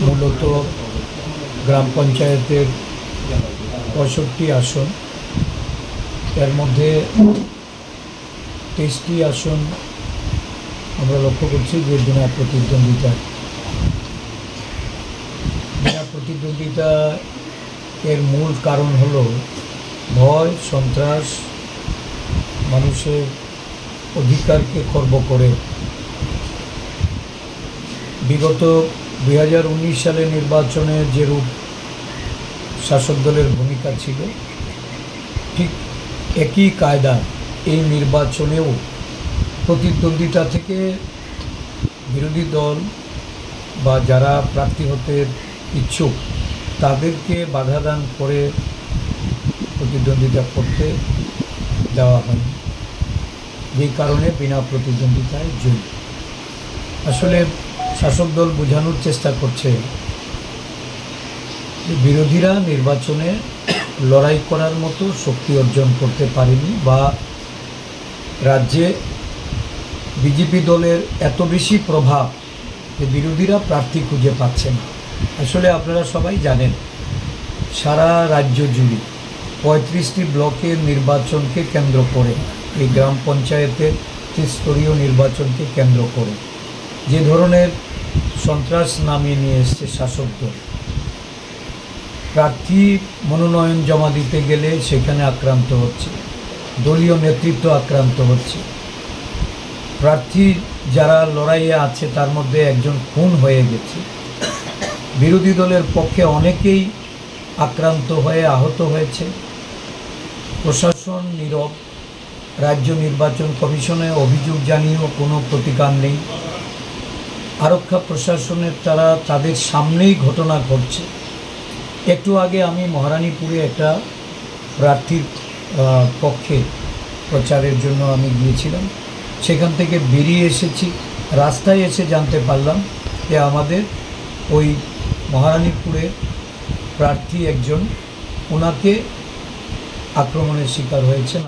মূলত গ্রাম পঞ্চায়েতের ৬৫ আসন, এর মধ্যে ২৩টি আসন আমরা লক্ষ্য করছি যে বিনা প্রতিদ্বন্দ্বিতা এর মূল কারণ হলো ভয়, সন্ত্রাস, মানুষের অধিকারকে খর্ব করে। বিগত ২০১৯ সালে নির্বাচনে যেরূপ শাসক দলের ভূমিকা ছিল, ঠিক একই কায়দা এই নির্বাচনেও প্রতিদ্বন্দ্বিতা থেকে বিরোধী দল বা যারা প্রার্থী হতে ইচ্ছুক তাদেরকে বাধাদান করে প্রতিদ্বন্দ্বিতা করতে দেওয়া হয়, যেই কারণে বিনা প্রতিদ্বন্দ্বিতায় জয়ী। আসলে শাসক দল বোঝানোর চেষ্টা করছে যে বিরোধীরা নির্বাচনে লড়াই করার মতো শক্তি অর্জন করতে পারেনি, বা রাজ্যে বিজেপি দলের এত বেশি প্রভাব যে বিরোধীরা প্রার্থী খুঁজে পাচ্ছে না। আসলে আপনারা সবাই জানেন, সারা রাজ্য জুড়ে ৩৫টি ব্লকের নির্বাচনকে কেন্দ্র করে, এই গ্রাম পঞ্চায়েতের ত্রিস্তরীয় নির্বাচনকে কেন্দ্র করে যে ধরনের সন্ত্রাস নামিয়ে নিয়ে এসছে শাসক দল, প্রার্থী মনোনয়ন জমা দিতে গেলে সেখানে আক্রান্ত হচ্ছে, দলীয় নেতৃত্ব আক্রান্ত হচ্ছে, প্রার্থী যারা লড়াইয়ে আছে তার মধ্যে একজন খুন হয়ে গেছে, বিরোধী দলের পক্ষে অনেকেই আক্রান্ত হয়ে আহত হয়েছে, প্রশাসন নীরব, রাজ্য নির্বাচন কমিশনে অভিযোগ জানিয়েও কোনো প্রতিকার নেই, আরক্ষা প্রশাসনের তারা তাদের সামনেই ঘটনা ঘটছে। একটু আগে আমি মহারানীপুরে একটা প্রার্থীর পক্ষে প্রচারের জন্য আমি গিয়েছিলাম, সেখান থেকে বেরিয়ে এসেছি, রাস্তায় এসে জানতে পারলাম যে আমাদের ওই মহারানীপুরের প্রার্থী একজন, ওনাকে আক্রমণের শিকার হয়েছেন।